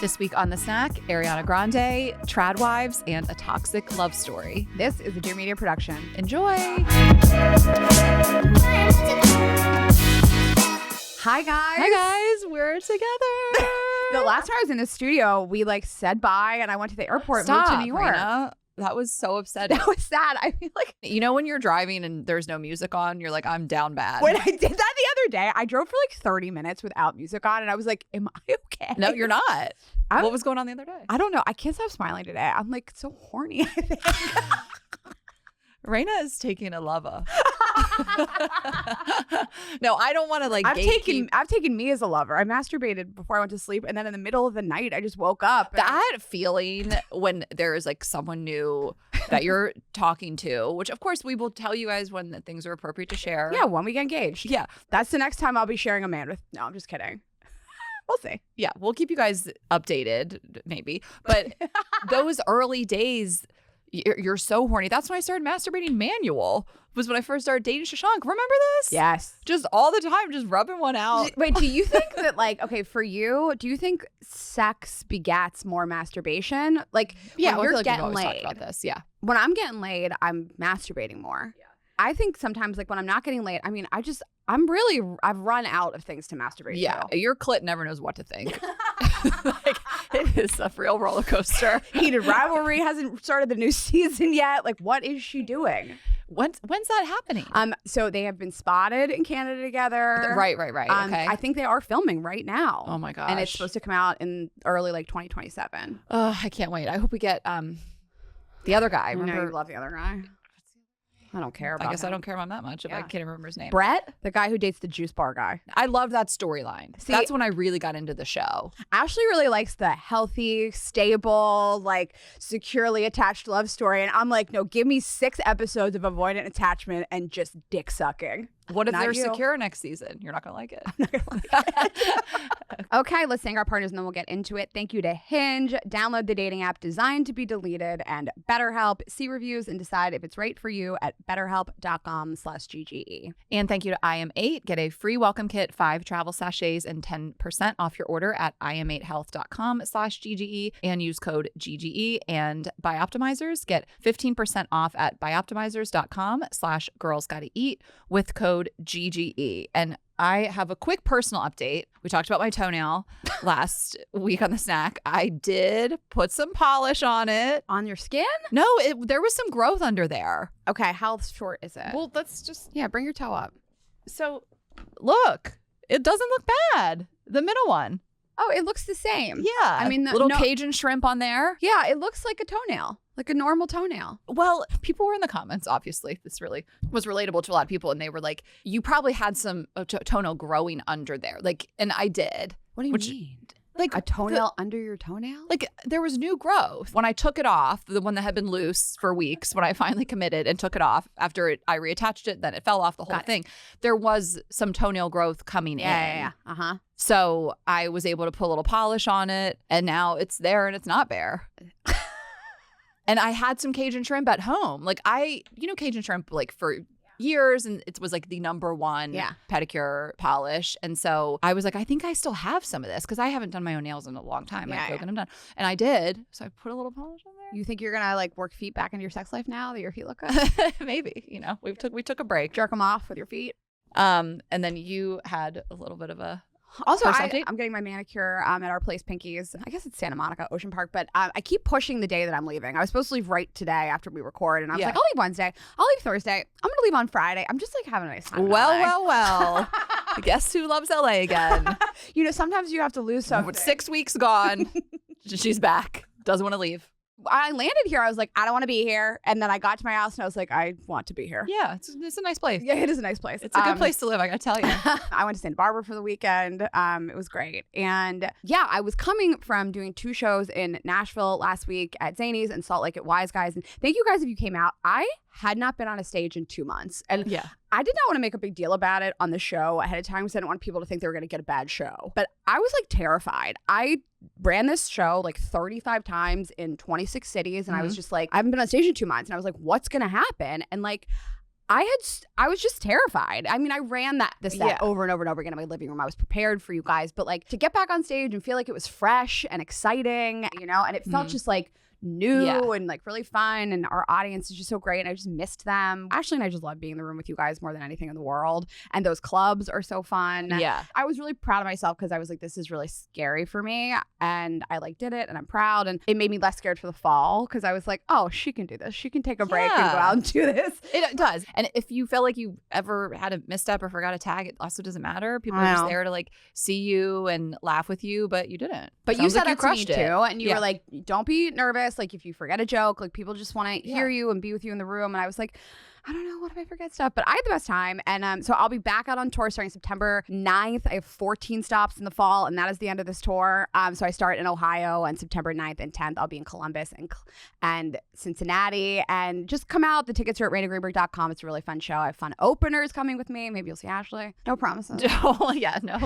This week on The Snack, Ariana Grande, Tradwives, and a toxic love story. This is a Dear Media production. Enjoy. Hi, guys. Hi, guys. We're together. The last time I was in the studio, we said bye and I went to the airport and moved to New York. Rayna. That was so upsetting. That was sad. I feel like, you know, when you're driving and there's no music on, you're like, I'm down bad. when I did that the other day, I drove for 30 minutes without music on and I was like, am I okay? No, you're not. What was going on the other day? I don't know. I can't stop smiling today. I'm so horny, I think. Rayna is taking a lover. No, I don't want to I've taken me as a lover. I masturbated before I went to sleep, and then in the middle of the night, I just woke up. That feeling when there is someone new that you're talking to, which of course we will tell you guys when things are appropriate to share. Yeah, when we get engaged. Yeah, that's the next time I'll be sharing a man with. No, I'm just kidding. We'll see. Yeah, we'll keep you guys updated, maybe. But those early days, you're so horny. That's when I started masturbating manual. Was when I first started dating Shashank. Remember this? Yes. Just all the time, just rubbing one out. Wait, do you think that okay, for you, do you think sex begats more masturbation? Yeah, when you're getting we've always laid. talked about this. Yeah. When I'm getting laid, I'm masturbating more. Yeah. I think sometimes when I'm not getting laid, I mean, I've run out of things to masturbate to. Your clit never knows what to think. It is a real roller coaster. Heated Rivalry hasn't started the new season yet. What is she doing? When's that happening? So they have been spotted in Canada together. Right. Okay. I think they are filming right now. Oh my gosh. And it's supposed to come out in early 2027. Oh, I can't wait. I hope we get the other guy. Remember, you love the other guy. I don't care about him. I don't care about him that much if I can't remember his name. Brett, the guy who dates the juice bar guy. I love that storyline. That's when I really got into the show. Ashley really likes the healthy, stable, securely attached love story. And I'm like, no, give me 6 episodes of avoidant attachment and just dick sucking. What if they're secure next season? You're not going to like it. I'm not going to like it. Okay, let's thank our partners and then we'll get into it. Thank you to Hinge. Download the dating app designed to be deleted, and BetterHelp. See reviews and decide if it's right for you at betterhelp.com/GGE. And thank you to IM8. Get a free welcome kit, 5 travel sachets, and 10% off your order at im8health.com/GGE and use code GGE. And Bioptimizers, get 15% off at bioptimizers.com/girlsgottaeat with code GGE. And I have a quick personal update. We talked about my toenail last week on The Snack. I did put some polish on it. On your skin? No, there was some growth under there. Okay, how short is it? Well, let's just... Yeah, bring your toe up. So, look. It doesn't look bad. The middle one. Oh, it looks the same. Yeah. I mean, little Cajun shrimp on there. Yeah, it looks like a toenail. Like a normal toenail. Well, people were in the comments, obviously. This really was relatable to a lot of people. And they were like, you probably had some toenail growing under there. And I did. What do you mean? Like a toenail under your toenail? There was new growth. When I took it off, the one that had been loose for weeks, when I finally committed and took it off, after I reattached it, then it fell off the whole thing. There was some toenail growth coming in. Yeah. Uh-huh. So I was able to put a little polish on it, and now it's there and it's not bare. And I had some Cajun shrimp at home. Cajun shrimp for years, and it was the number one pedicure polish. And so I was like, I think I still have some of this because I haven't done my own nails in a long time. I'm done. And I did. So I put a little polish on there. You think you're gonna work feet back into your sex life now that your feet look good? Maybe. We took a break. Jerk them off with your feet. And then you had a little bit of a Also, I'm getting my manicure at our place, Pinky's. I guess it's Santa Monica, Ocean Park, but I keep pushing the day that I'm leaving. I was supposed to leave right today after we record, and I was like, I'll leave Wednesday. I'll leave Thursday. I'm going to leave on Friday. I'm just having a nice time. Well. Guess who loves LA again? Sometimes you have to lose something. 6 weeks gone. She's back. Doesn't want to leave. I landed here. I was like, I don't want to be here. And then I got to my house and I was like, I want to be here. Yeah, it's a nice place. Yeah, it is a nice place. It's a good place to live, I got to tell you. I went to Santa Barbara for the weekend. It was great. And yeah, I was coming from doing 2 shows in Nashville last week at Zany's and Salt Lake at Wise Guys. And thank you guys if you came out. I had not been on a stage in 2 months. And I did not want to make a big deal about it on the show ahead of time because I didn't want people to think they were going to get a bad show. But I was terrified. I ran this show 35 times in 26 cities. And I was just I haven't been on stage in 2 months. And I was like, what's going to happen? And I was just terrified. I mean, I ran the set over and over and over again in my living room. I was prepared for you guys, but like to get back on stage and feel like it was fresh and exciting, you know, and it felt just like new and like really fun, and our audience is just so great, and I just missed them. Ashley and I just love being in the room with you guys more than anything in the world, and those clubs are so fun. I was really proud of myself because I was like, this is really scary for me, and I like did it, and I'm proud, and it made me less scared for the fall because I was like, oh, she can do this, she can take a break and go out and do this. It does. And if you feel like you ever had a misstep or forgot a tag, it also doesn't matter. People are just there to like see you and laugh with you, but you didn't. But you said that to me too, and you were like, don't be nervous. Like if you forget a joke, like people just want to hear you and be with you in the room. And I was like, I don't know, what if I forget stuff? But I had the best time. And so I'll be back out on tour starting September 9th. I have 14 stops in the fall, and that is the end of this tour. So I start in Ohio, and September 9th and 10th, I'll be in Columbus and Cincinnati. And just come out. The tickets are at RaynaGreenberg.com. It's a really fun show. I have fun openers coming with me. Maybe you'll see Ashley. No promises. No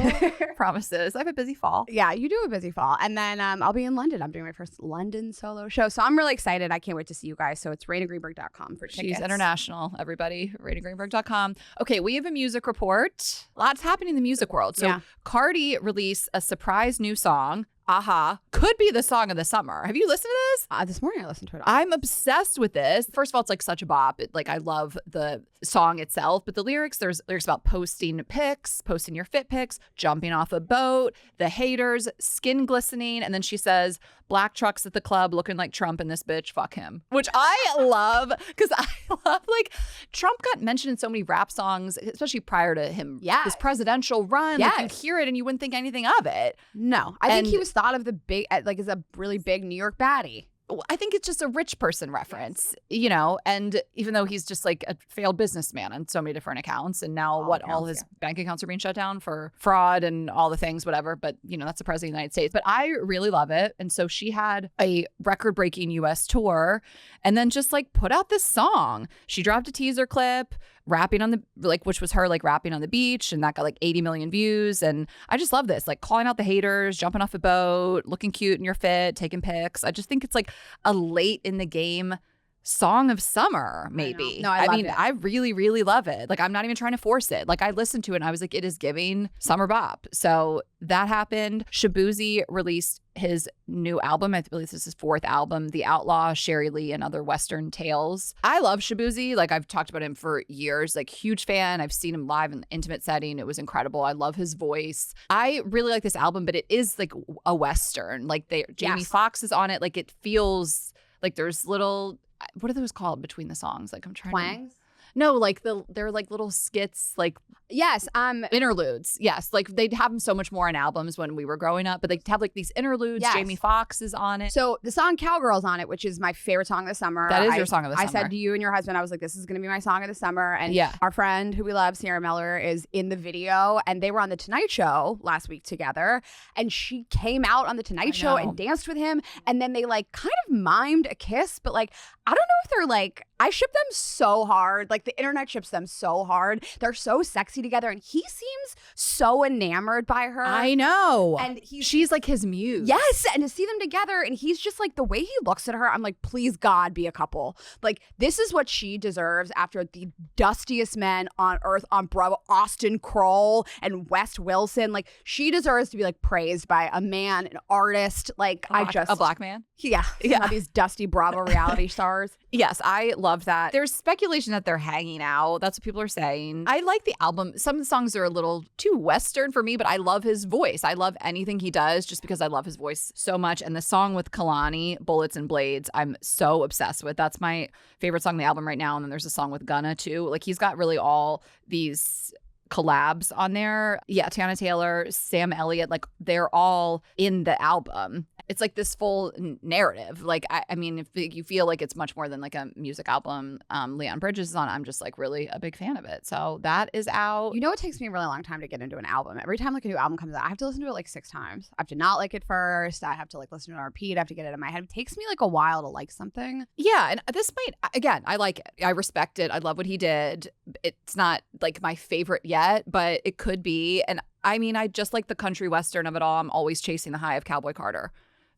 promises. I have a busy fall. Yeah, you do a busy fall. And then I'll be in London. I'm doing my first London solo show. So I'm really excited. I can't wait to see you guys. So it's RaynaGreenberg.com for tickets. She's international. Everybody, RaynaGreenberg.com. Okay, we have a music report. Lots happening in the music world. So Cardi released a surprise new song. Aha. Could be the song of the summer. Have you listened to this? This morning I listened to it. I'm obsessed with this. First of all, it's like such a bop. I love the song itself, but the lyrics, there's lyrics about posting pics, posting your fit pics, jumping off a boat, the haters, skin glistening. And then she says, black trucks at the club looking like Trump and this bitch, fuck him. Which I love because I love, like, Trump got mentioned in so many rap songs, especially prior to him, his presidential run. Like, you'd hear it and you wouldn't think anything of it. No, I think he was thought of the big, like, as a really big New York baddie. I think it's just a rich person reference, you know, and even though he's just like a failed businessman on so many different accounts, and now all his bank accounts are being shut down for fraud and all the things, whatever. But, you know, that's the president of the United States. But I really love it. And so she had a record-breaking U.S. tour and then just like put out this song. She dropped a teaser clip rapping on which was her like rapping on the beach, and that got like 80 million views. And I just love this, like calling out the haters, jumping off a boat, looking cute in your fit, taking pics. I just think it's like a late in the game song of summer, maybe. No, I mean, I really, really love it. Like, I'm not even trying to force it. Like, I listened to it and I was like, it is giving summer bop. So that happened. Shaboozey released his new album. I believe this is his 4th album, The Outlaw, Sherry Lee, and Other Western Tales. I love Shaboozey. Like, I've talked about him for years. Like, huge fan. I've seen him live in an intimate setting. It was incredible. I love his voice. I really like this album, but it is like a Western. Like, Jamie Foxx is on it. Like, it feels like there's little, what are those called between the songs? Like, I'm trying Twangs? No, like they're like little skits, like interludes. Yes, like they'd have them so much more on albums when we were growing up, but they'd have like these interludes. Yes. Jamie Foxx is on it. So the song Cowgirl's on it, which is my favorite song of the summer. That is your song of the summer. I said to you and your husband, I was like, this is going to be my song of the summer. And our friend who we love, Sarah Miller, is in the video, and they were on The Tonight Show last week together, and she came out on The Tonight Show and danced with him, and then they like kind of mimed a kiss, but like, I don't know if they're like, I ship them so hard. Like, the internet ships them so hard. They're so sexy together, and he seems so enamored by her. I know. And she's like his muse. Yes, and to see them together, and he's just like, the way he looks at her, I'm like, please God, be a couple. Like, this is what she deserves after the dustiest men on earth on Bravo, Austin Kroll and Wes Wilson. Like, she deserves to be like praised by a man, an artist. Like, a black man. Yeah. These dusty Bravo reality stars. Yes, I love that. There's speculation that they're hanging out. That's what people are saying. I like the album. Some of the songs are a little too Western for me, but I love his voice. I love anything he does just because I love his voice so much. And the song with Kalani, Bullets and Blades, I'm so obsessed with. That's my favorite song on the album right now. And then there's a song with Gunna too. Like, he's got really all these collabs on there. Yeah, Tiana Taylor, Sam Elliott, like they're all in the album. It's like this full narrative. Like, I mean, if you feel like it's much more than like a music album, Leon Bridges is on, I'm just like really a big fan of it. So that is out. You know, it takes me a really long time to get into an album. Every time like a new album comes out, I have to listen to it like 6 times. I have to not like it first. I have to like listen to it on repeat. I have to get it in my head. It takes me like a while to like something. Yeah, and this might, again, I like it. I respect it. I love what he did. It's not like my favorite yet, but it could be. And I mean, I just like the country western of it all. I'm always chasing the high of Cowboy Carter.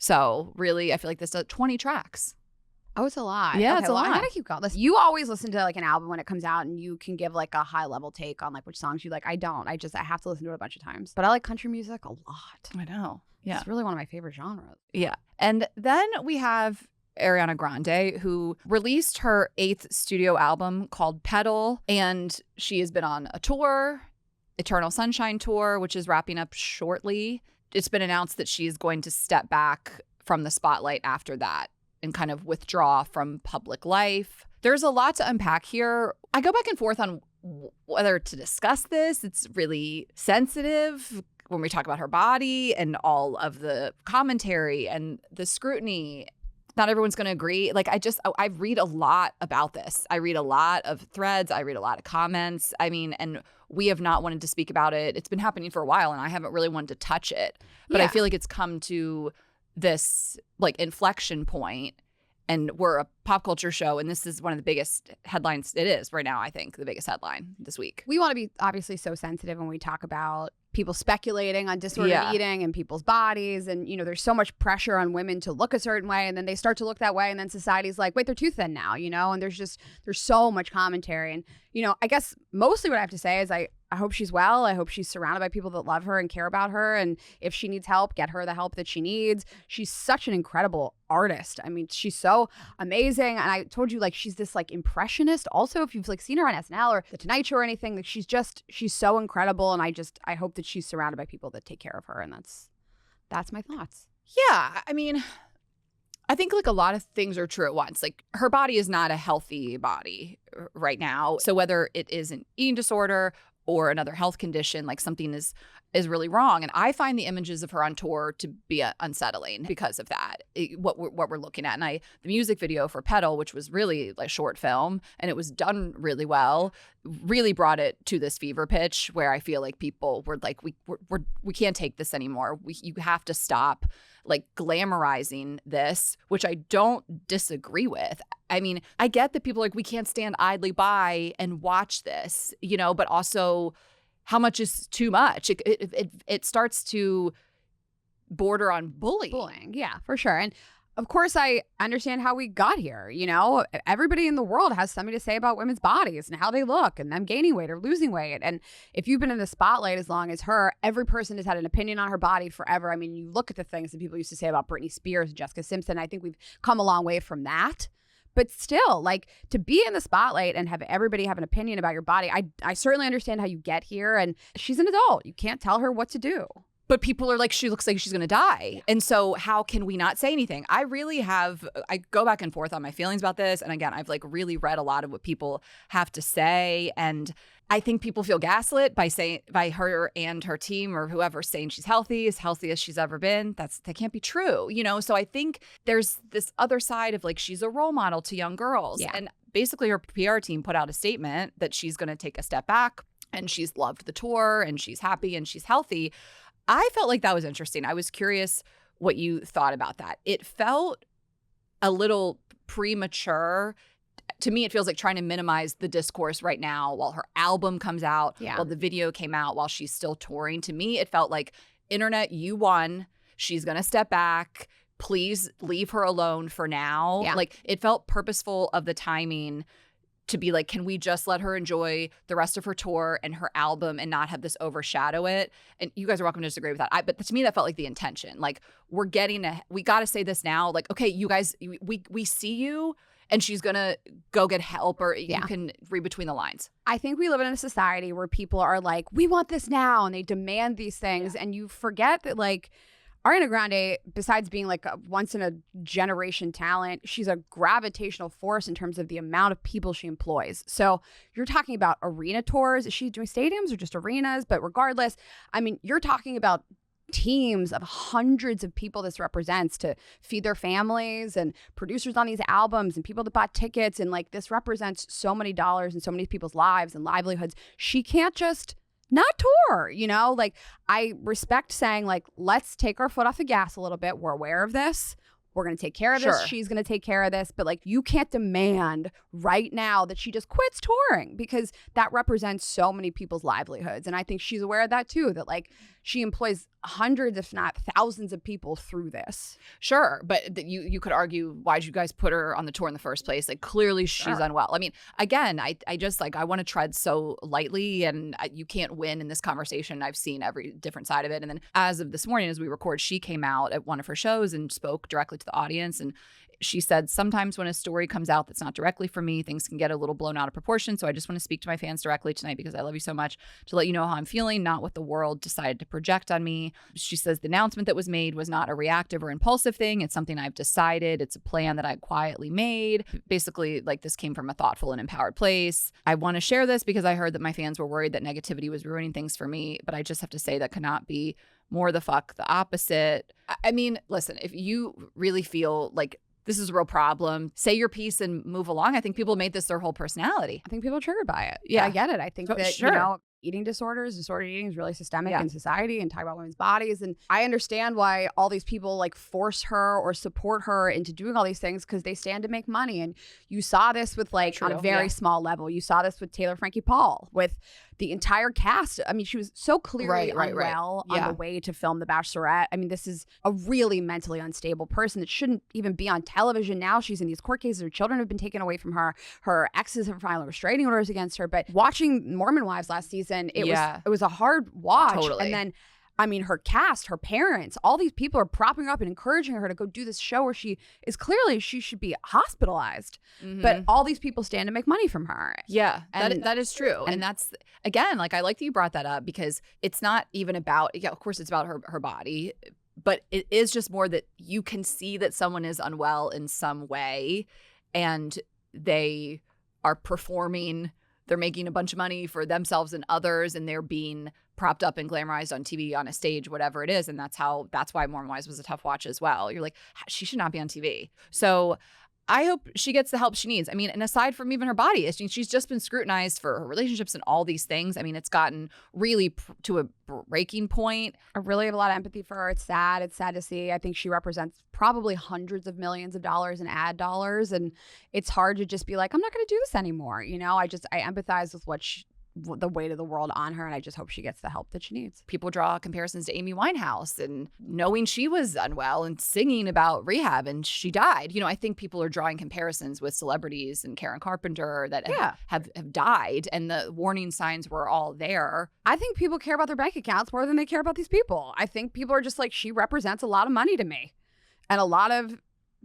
So really, I feel like this does 20 tracks. Oh, it's a lot. Yeah, okay, it's a lot. I gotta keep going. Listen, you always listen to like an album when it comes out and you can give like a high level take on like which songs you like. I don't. I have to listen to it a bunch of times. But I like country music a lot. I know. Yeah. It's really one of my favorite genres. Yeah. And then we have Ariana Grande, who released her 8th studio album called Petal. And she has been on a tour, Eternal Sunshine Tour, which is wrapping up shortly. It's been announced that she is going to step back from the spotlight after that and kind of withdraw from public life. There's a lot to unpack here. I go back and forth on whether to discuss this. It's really sensitive when we talk about her body and all of the commentary and the scrutiny. Not everyone's going to agree. Like, I read a lot about this. I read a lot of threads. I read a lot of comments. I mean, and we have not wanted to speak about it. It's been happening for a while, and I haven't really wanted to touch it. But I feel like it's come to this like inflection point, and we're a pop culture show, and this is one of the biggest headlines. It is right now, I think, the biggest headline this week. We want to be obviously so sensitive when we talk about people speculating on disordered eating and people's bodies. And, you know, there's so much pressure on women to look a certain way, and then they start to look that way. And then society's like, wait, they're too thin now, you know? And there's so much commentary. And, you know, I guess mostly what I have to say is I hope she's well. I hope she's surrounded by people that love her and care about her. And if she needs help, get her the help that she needs. She's such an incredible artist. I mean, she's so amazing. And I told you, like, she's this like impressionist. Also, if you've like seen her on SNL or The Tonight Show or anything, like she's so incredible. And I hope that she's surrounded by people that take care of her. And that's my thoughts. Yeah. I mean, I think like a lot of things are true at once. Like her body is not a healthy body right now. So whether it is an eating disorder or another health condition, like something is really wrong. And I find the images of her on tour to be unsettling because of that, what we're looking at. And the music video for Petal, which was really like short film, and it was done really well, really brought it to this fever pitch where I feel like people were like, we can't take this anymore. You have to stop like glamorizing this, which I don't disagree with. I mean, I get that people are like, we can't stand idly by and watch this, you know, but also how much is too much? It starts to border on bullying. Yeah, for sure. And of course, I understand how we got here. You know, everybody in the world has something to say about women's bodies and how they look and them gaining weight or losing weight. And if you've been in the spotlight as long as her, every person has had an opinion on her body forever. I mean, you look at the things that people used to say about Britney Spears and Jessica Simpson. I think we've come a long way from that. But still, like, to be in the spotlight and have everybody have an opinion about your body, I certainly understand how you get here. And she's an adult. You can't tell her what to do. But people are like, she looks like she's going to die. And so how can we not say anything? I go back and forth on my feelings about this. And again, I've like really read a lot of what people have to say. And I think people feel gaslit by her and her team or whoever saying she's healthy, as healthy as she's ever been. That can't be true, you know? So I think there's this other side of like, she's a role model to young girls. Yeah. And basically her PR team put out a statement that she's going to take a step back and she's loved the tour and she's happy and she's healthy. I felt like that was interesting. I was curious what you thought about that. It felt a little premature. To me, it feels like trying to minimize the discourse right now while her album comes out, while the video came out, while she's still touring. To me, it felt like, internet, you won. She's going to step back. Please leave her alone for now. Yeah. Like, it felt purposeful of the timing to be like, can we just let her enjoy the rest of her tour and her album and not have this overshadow it? And you guys are welcome to disagree with that. But to me, that felt like the intention. Like, we got to say this now. Like, okay, you guys, we see you, and she's going to go get help, or you can read between the lines. I think we live in a society where people are like, we want this now, and they demand these things. And you forget that, like, Ariana Grande, besides being like a once-in-a-generation talent, she's a gravitational force in terms of the amount of people she employs. So you're talking about arena tours. Is she doing stadiums or just arenas? But regardless, I mean, you're talking about teams of hundreds of people this represents to feed their families, and producers on these albums and people that bought tickets. And like, this represents so many dollars and so many people's lives and livelihoods. She can't just not tour, you know? Like, I respect saying, like, let's take our foot off the gas a little bit. We're aware of this. We're going to take care of this. She's going to take care of this. But like, you can't demand right now that she just quits touring, because that represents so many people's livelihoods. And I think she's aware of that too, that like, she employs hundreds, if not thousands of people through this. Sure. But you could argue, why'd you guys put her on the tour in the first place? Like, clearly she's unwell. I mean, again, I just like, I want to tread so lightly, and you can't win in this conversation. I've seen every different side of it. And then as of this morning, as we record, she came out at one of her shows and spoke directly to the audience. And she said, sometimes when a story comes out that's not directly for me, things can get a little blown out of proportion. So I just want to speak to my fans directly tonight because I love you so much, to let you know how I'm feeling, not what the world decided to project on me. She says the announcement that was made was not a reactive or impulsive thing. It's something I've decided. It's a plan that I quietly made. Basically, like, this came from a thoughtful and empowered place. I want to share this because I heard that my fans were worried that negativity was ruining things for me. But I just have to say that could not be more the opposite. I mean, listen, if you really feel like this is a real problem, say your piece and move along. I think people made this their whole personality. I think people are triggered by it. Yeah. I get it. I think that, you know, eating disorders, disordered eating is really systemic in society, and talk about women's bodies. And I understand why all these people like force her or support her into doing all these things, because they stand to make money. And you saw this with like on a very small level. You saw this with Taylor Frankie Paul, with the entire cast. I mean, she was so clearly unwell on the way to film The Bachelorette. I mean, this is a really mentally unstable person that shouldn't even be on television. Now she's in these court cases. Her children have been taken away from her. Her exes have filed restraining orders against her. But watching Mormon Wives last season, it was a hard watch. Totally. And then, I mean, her cast, her parents, all these people are propping her up and encouraging her to go do this show where she should be hospitalized. Mm-hmm. But all these people stand to make money from her. Yeah, that is true. And that's, again, like, I like that you brought that up, because it's not even about, of course it's about her body, but it is just more that you can see that someone is unwell in some way, and they are performing. They're making a bunch of money for themselves and others, and they're being propped up and glamorized on TV, on a stage, whatever it is. And that's why Mormon Wives was a tough watch as well. You're like, she should not be on TV. So I hope she gets the help she needs. I mean, and aside from even her body, she's just been scrutinized for her relationships and all these things. I mean, it's gotten really to a breaking point. I really have a lot of empathy for her. It's sad. It's sad to see. I think she represents probably hundreds of millions of dollars in ad dollars. And it's hard to just be like, I'm not going to do this anymore. You know, I empathize with the weight of the world on her, and I just hope she gets the help that she needs. People draw comparisons to Amy Winehouse, and knowing she was unwell and singing about rehab and she died. You know, I think people are drawing comparisons with celebrities and Karen Carpenter that have died, and the warning signs were all there. I think people care about their bank accounts more than they care about these people. I think people are just like, she represents a lot of money to me and a lot of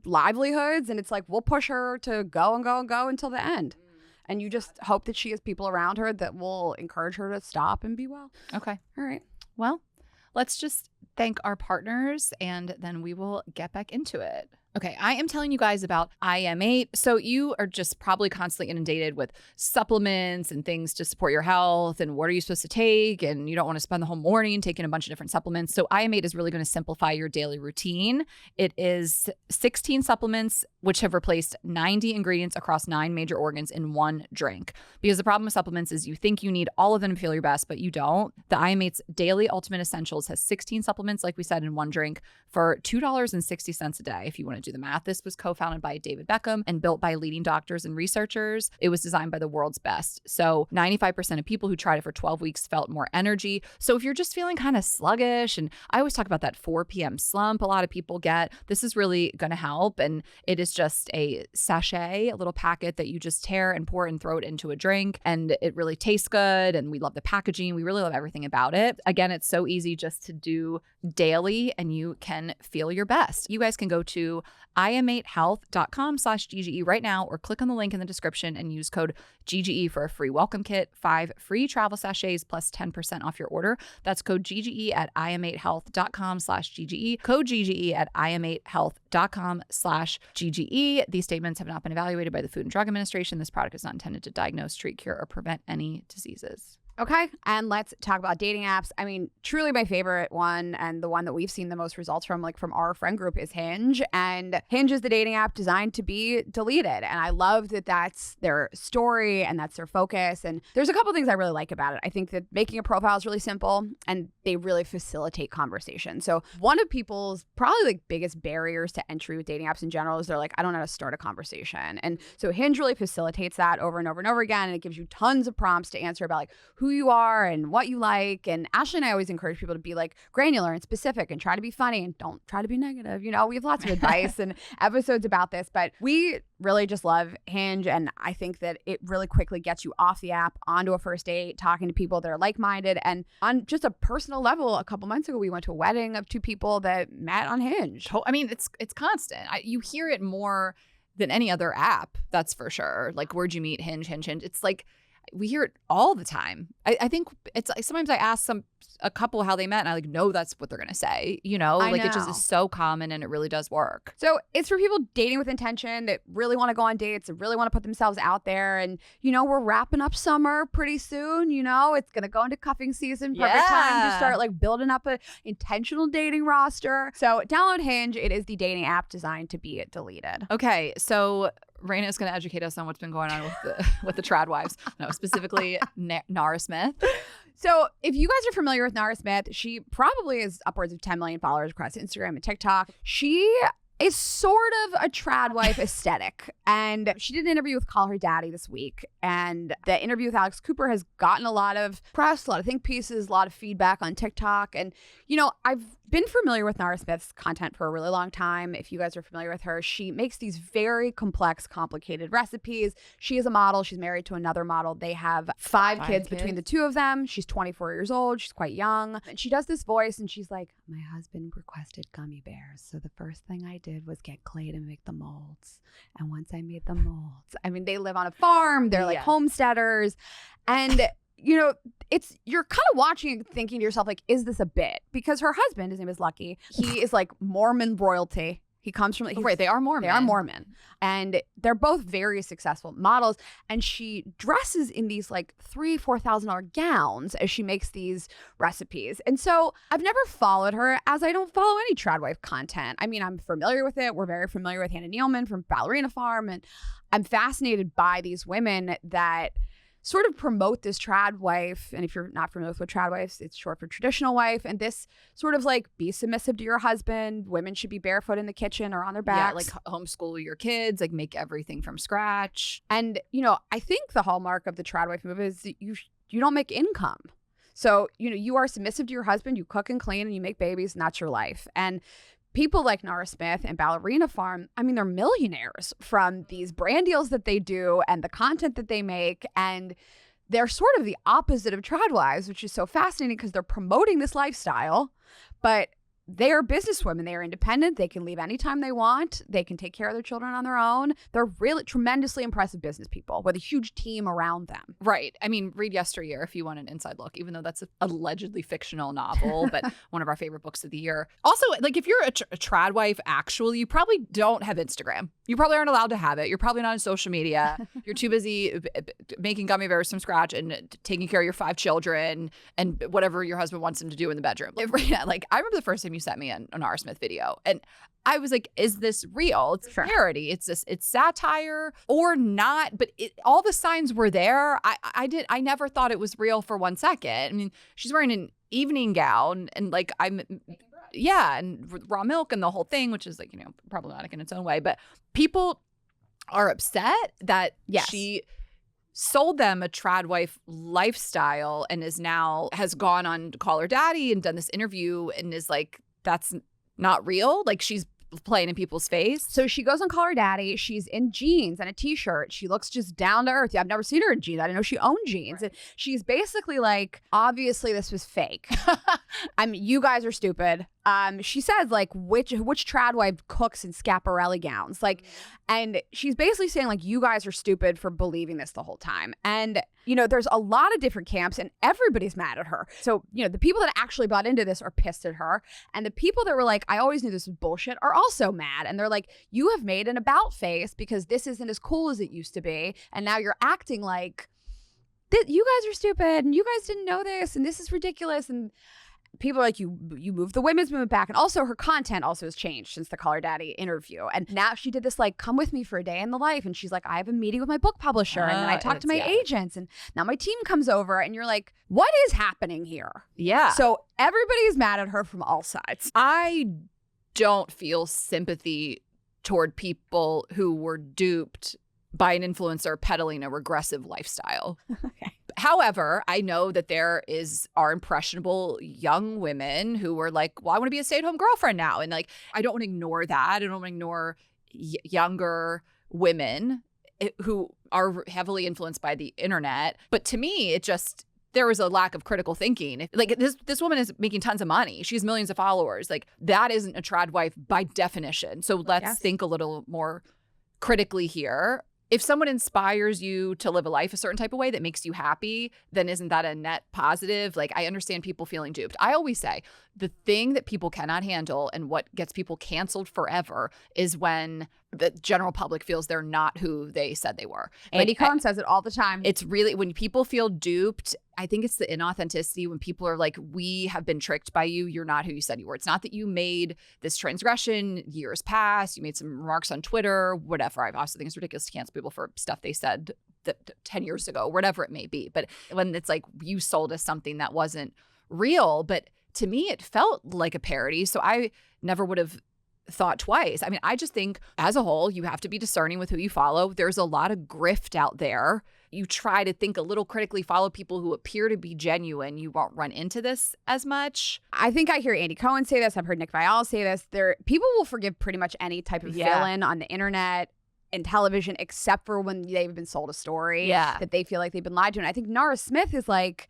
livelihoods, and it's like, we'll push her to go and go and go until the end. And you just hope that she has people around her that will encourage her to stop and be well. Okay. All right. Well, let's just thank our partners, and then we will get back into it. Okay, I am telling you guys about IM8. So you are just probably constantly inundated with supplements and things to support your health, and what are you supposed to take, and you don't want to spend the whole morning taking a bunch of different supplements. So IM8 is really going to simplify your daily routine. It is 16 supplements which have replaced 90 ingredients across 9 major organs in one drink. Because the problem with supplements is you think you need all of them to feel your best, but you don't. The IM8's Daily Ultimate Essentials has 16 supplements, like we said, in one drink for $2.60 a day if you want to do the math. This was co-founded by David Beckham and built by leading doctors and researchers. It was designed by the world's best. So 95% of people who tried it for 12 weeks felt more energy. So if you're just feeling kind of sluggish, and I always talk about that 4 p.m. slump a lot of people get, this is really going to help. And it is just a sachet, a little packet that you just tear and pour and throw it into a drink. And it really tastes good. And we love the packaging. We really love everything about it. Again, it's so easy just to do daily, and you can feel your best. You guys can go to im8health.com/GGE right now, or click on the link in the description and use code GGE for a free welcome kit, 5 free travel sachets plus 10% off your order. That's code GGE at im8health.com/GGE, code GGE at im8health.com/GGE. These statements have not been evaluated by the Food and Drug Administration. This product is not intended to diagnose, treat, cure, or prevent any diseases. Okay, and let's talk about dating apps. I mean, truly my favorite one, and the one that we've seen the most results from, like from our friend group, is Hinge. And Hinge is the dating app designed to be deleted. And I love that that's their story and that's their focus. And there's a couple things I really like about it. I think that making a profile is really simple, and they really facilitate conversation. So one of people's probably like biggest barriers to entry with dating apps in general is they're like, I don't know how to start a conversation. And so Hinge really facilitates that over and over and over again. And it gives you tons of prompts to answer about like, who who you are and what you like. And Ashley and I always encourage people to be like granular and specific and try to be funny and don't try to be negative. You know, we have lots of advice and episodes about this, but we really just love Hinge. And I think that it really quickly gets you off the app onto a first date, talking to people that are like-minded. And on just a personal level, a couple months ago, we went to a wedding of two people that met on Hinge. I mean, it's constant. You hear it more than any other app, that's for sure. Like, where'd you meet? Hinge. It's like, we hear it all the time. I think it's like, sometimes I ask a couple how they met and I like know that's what they're gonna say, you know? Like it just is so common and it really does work. So it's for people dating with intention that really want to go on dates, that really want to put themselves out there. And you know, we're wrapping up summer pretty soon, you know, it's gonna go into cuffing season. Perfect time to start like building up a intentional dating roster. So download Hinge. It is the dating app designed to be deleted. Okay, so Rayna is going to educate us on what's been going on with the Tradwives. No, specifically Nara Smith. So if you guys are familiar with Nara Smith, she probably has upwards of 10 million followers across Instagram and TikTok. She is sort of a Tradwife aesthetic. And she did an interview with Call Her Daddy this week. And the interview with Alex Cooper has gotten a lot of press, a lot of think pieces, a lot of feedback on TikTok. And, you know, I've been familiar with Nara Smith's content for a really long time. If you guys are familiar with her, she makes these very complex, complicated recipes. She is a model. She's married to another model. They have five kids between the two of them. She's 24 years old. She's quite young. And she does this voice and she's like, my husband requested gummy bears. So the first thing I did was get clay to make the molds. And once I made the molds, I mean, they live on a farm. They're like homesteaders. And you know, you're kind of watching and thinking to yourself, like, is this a bit? Because her husband, his name is Lucky, he is like Mormon royalty. He comes from right. They are Mormon. They are Mormon. And they're both very successful models. And she dresses in these like $3,000-$4,000 gowns as she makes these recipes. And so I've never followed her, as I don't follow any Tradwife content. I mean, I'm familiar with it. We're very familiar with Hannah Nealman from Ballerina Farm. And I'm fascinated by these women that sort of promote this Tradwife. And if you're not familiar with what Tradwife, it's short for traditional wife. And this sort of like be submissive to your husband. Women should be barefoot in the kitchen or on their backs. Yeah, like homeschool your kids, like make everything from scratch. And, you know, I think the hallmark of the Tradwife movement is that you don't make income. So, you know, you are submissive to your husband, you cook and clean and you make babies and that's your life. And people like Nara Smith and Ballerina Farm, I mean, they're millionaires from these brand deals that they do and the content that they make. And they're sort of the opposite of Tradwives, which is so fascinating because they're promoting this lifestyle, but they are businesswomen. They are independent. They can leave anytime they want. They can take care of their children on their own. They're really tremendously impressive business people with a huge team around them. Right. I mean, read Yesteryear if you want an inside look, even though that's an allegedly fictional novel, but one of our favorite books of the year. Also, like if you're a Tradwife, actually, you probably don't have Instagram. You probably aren't allowed to have it. You're probably not on social media. You're too busy making gummy bears from scratch and taking care of your 5 children and whatever your husband wants him to do in the bedroom. Like, I remember the first time you sent me an Nara Smith video and I was like, is this real? It's a parody. It's satire or not, but all the signs were there. I never thought it was real for 1 second. I mean, she's wearing an evening gown and like and raw milk and the whole thing, which is like, you know, problematic in its own way. But people are upset that she sold them a Tradwife lifestyle and has gone on to Call Her Daddy and done this interview and is like, that's not real. Like she's playing in people's face. So she goes on Call Her Daddy. She's in jeans and a t-shirt. She looks just down to earth. I've never seen her in jeans. I didn't know she owned jeans. Right. And she's basically like, obviously this was fake. You guys are stupid. She says like which Tradwife cooks in Schiaparelli gowns, like, and she's basically saying like you guys are stupid for believing this the whole time. And you know, there's a lot of different camps and everybody's mad at her. So you know, the people that actually bought into this are pissed at her, and the people that were like, I always knew this was bullshit, are also mad. And they're like, you have made an about face because this isn't as cool as it used to be, and now you're acting like that you guys are stupid and you guys didn't know this and this is ridiculous. And people are like, you moved the women's movement back. And also her content also has changed since the Call Her Daddy interview. And now she did this like, come with me for a day in the life. And she's like, I have a meeting with my book publisher. And then I talked to my agents. And now my team comes over. And you're like, what is happening here? Yeah. So everybody's mad at her from all sides. I don't feel sympathy toward people who were duped by an influencer peddling a regressive lifestyle. Okay. However, I know that there are impressionable young women who were like, well, I want to be a stay-at-home girlfriend now. And like, I don't want to ignore that. I don't want to ignore younger women who are heavily influenced by the internet. But to me, there was a lack of critical thinking. Like this woman is making tons of money. She has millions of followers. Like that isn't a tradwife by definition. So let's think a little more critically here. If someone inspires you to live a life a certain type of way that makes you happy, then isn't that a net positive? Like, I understand people feeling duped. I always say the thing that people cannot handle and what gets people canceled forever is when the general public feels they're not who they said they were. Andy Cohen says it all the time. It's really when people feel duped. I think it's the inauthenticity when people are like, we have been tricked by you. You're not who you said you were. It's not that you made this transgression years past. You made some remarks on Twitter, whatever. I also think it's ridiculous to cancel people for stuff they said that 10 years ago, whatever it may be. But when it's like you sold us something that wasn't real, but to me, it felt like a parody. So I never would have thought twice. I mean, I just think as a whole, you have to be discerning with who you follow. There's a lot of grift out there. You try to think a little critically, follow people who appear to be genuine. You won't run into this as much. I think I hear Andy Cohen say this. I've heard Nick Viall say this. People will forgive pretty much any type of villain on the internet and television, except for when they've been sold a story that they feel like they've been lied to. And I think Nara Smith is like,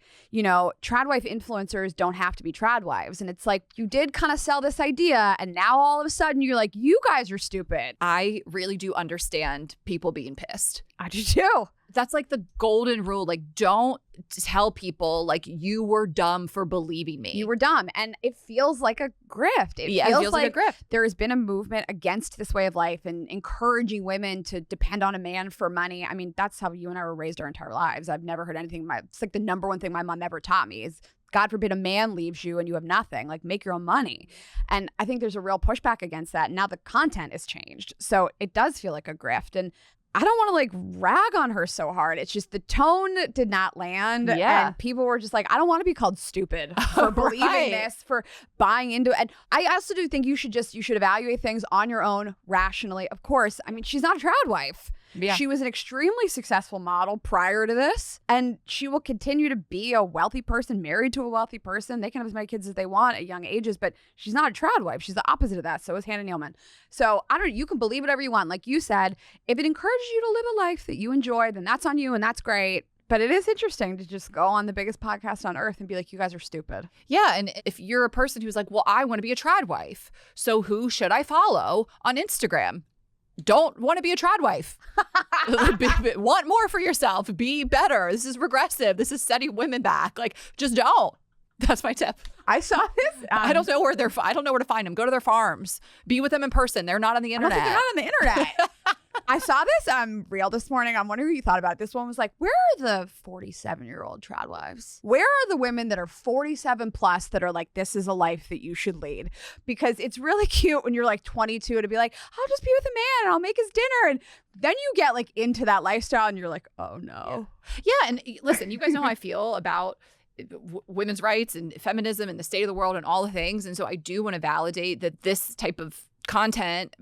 tradwife influencers don't have to be tradwives. And it's like, you did kind of sell this idea, and now all of a sudden you're like, you guys are stupid. I really do understand people being pissed. I do too. That's like the golden rule. Like, don't tell people like you were dumb for believing me. You were dumb. And it feels like a grift. It feels like a grift. There has been a movement against this way of life and encouraging women to depend on a man for money. I mean, that's how you and I were raised our entire lives. I've never heard anything. It's like the number one thing my mom ever taught me is, God forbid a man leaves you and you have nothing. Like, make your own money. And I think there's a real pushback against that. Now the content is changed. So it does feel like a grift. And I don't want to like rag on her so hard. It's just the tone did not land. Yeah. And people were just like, I don't want to be called stupid for believing this, for buying into it. And I also do think you should evaluate things on your own rationally. Of course, I mean, she's not a tradwife. Yeah. She was an extremely successful model prior to this, and she will continue to be a wealthy person, married to a wealthy person. They can have as many kids as they want at young ages, but she's not a tradwife. She's the opposite of that. So is Hannah Nealman. So you can believe whatever you want. Like you said, if it encourages you to live a life that you enjoy, then that's on you, and that's great. But it is interesting to just go on the biggest podcast on earth and be like, you guys are stupid. Yeah. And if you're a person who's like, well, I want to be a tradwife, so who should I follow on Instagram? Don't want to be a tradwife. Want more for yourself. Be better. This is regressive. This is setting women back. Like, just don't. That's my tip. I saw this. I don't know where I don't know where to find them. Go to their farms. Be with them in person. They're not on the internet. They're not on the internet. I saw this reel this morning. I'm wondering what you thought about it. This one was like, where are the 47-year-old tradwives? Where are the women that are 47 plus that are like, this is a life that you should lead? Because it's really cute when you're like 22 to be like, I'll just be with a man and I'll make his dinner. And then you get like into that lifestyle and you're like, oh no. Yeah. And listen, you guys know how I feel about women's rights and feminism and the state of the world and all the things. And so I do want to validate that this type of content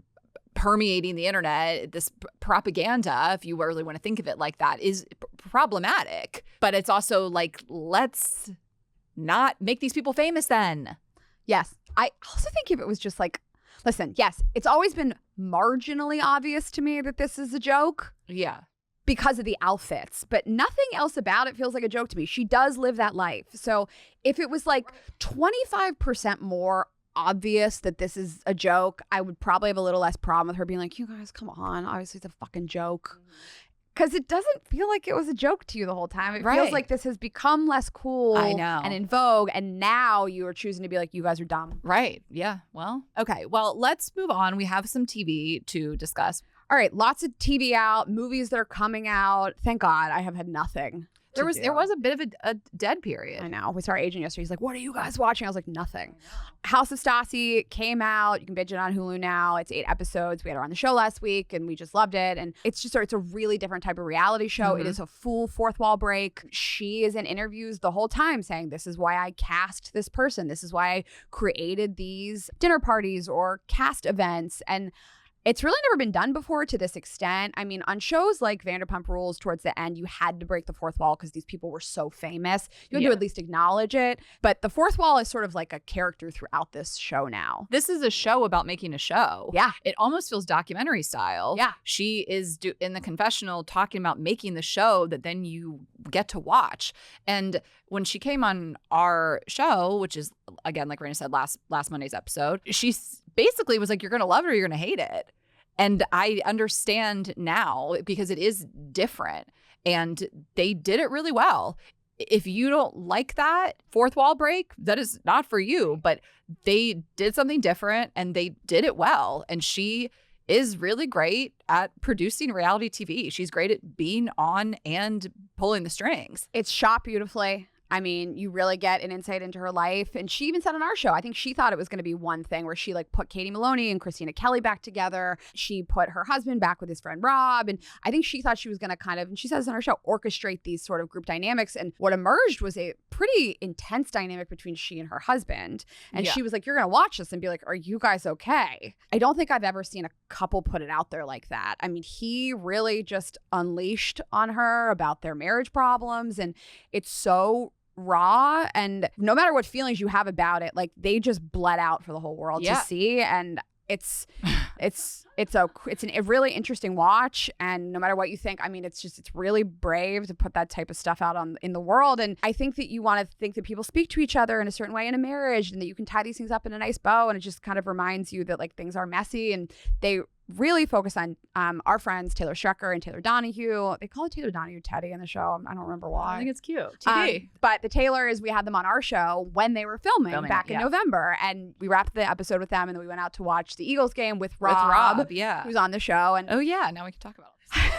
permeating the internet, this propaganda, if you really want to think of it like that, is problematic. But it's also like, let's not make these people famous then. Yes. I also think if it was just like, listen, yes, it's always been marginally obvious to me that this is a joke. Yeah. Because of the outfits, but nothing else about it feels like a joke to me. She does live that life. So if it was like 25% more obvious that this is a joke, I would probably have a little less problem with her being like, you guys, come on. Obviously, it's a fucking joke. Because it doesn't feel like it was a joke to you the whole time. It feels like this has become less cool and in vogue. And now you are choosing to be like, you guys are dumb. Right. Yeah. Well, okay. Well, let's move on. We have some TV to discuss. All right. Lots of TV out, movies that are coming out. Thank God I have had nothing. There was a bit of a dead period. I know. We saw our agent yesterday. He's like, what are you guys watching? I was like, nothing. House of Stassi came out. You can binge it on Hulu now. It's 8 episodes. We had her on the show last week and we just loved it. And it's a really different type of reality show. Mm-hmm. It is a full fourth wall break. She is in interviews the whole time saying, this is why I cast this person. This is why I created these dinner parties or cast events. And It's really never been done before to this extent. I mean, on shows like Vanderpump Rules, towards the end, you had to break the fourth wall because these people were so famous. You had to at least acknowledge it. But the fourth wall is sort of like a character throughout this show now. This is a show about making a show. Yeah. It almost feels documentary style. Yeah. She is in the confessional talking about making the show that then you get to watch. And when she came on our show, which is, again, like Rayna said, last Monday's episode, she basically was like, you're going to love it or you're going to hate it. And I understand now because it is different and they did it really well. If you don't like that fourth wall break, that is not for you, but they did something different and they did it well. And she is really great at producing reality TV. She's great at being on and pulling the strings. It's shot beautifully. I mean, you really get an insight into her life. And she even said on our show, I think she thought it was going to be one thing where she like put Katie Maloney and Christina Kelly back together. She put her husband back with his friend Rob. And I think she thought she was going to kind of, and she says on her show, orchestrate these sort of group dynamics. And what emerged was a pretty intense dynamic between she and her husband. And she was like, you're going to watch this and be like, are you guys okay? I don't think I've ever seen a couple put it out there like that. I mean, he really just unleashed on her about their marriage problems. And it's so raw, and no matter what feelings you have about it, like they just bled out for the whole world to see. And it's a really interesting watch. And no matter what you think, I mean, it's really brave to put that type of stuff out in the world. And I think that you want to think that people speak to each other in a certain way in a marriage and that you can tie these things up in a nice bow. And it just kind of reminds you that like things are messy, and they really focus on our friends Taylor Strecker and Taylor Donahue. They call it Taylor Donahue Teddy in the show. I don't remember why. I think it's cute. TV. But the Taylors, we had them on our show when they were filming back in November, and we wrapped the episode with them, and then we went out to watch the Eagles game with Rob, who's on the show. And now we can talk about all this.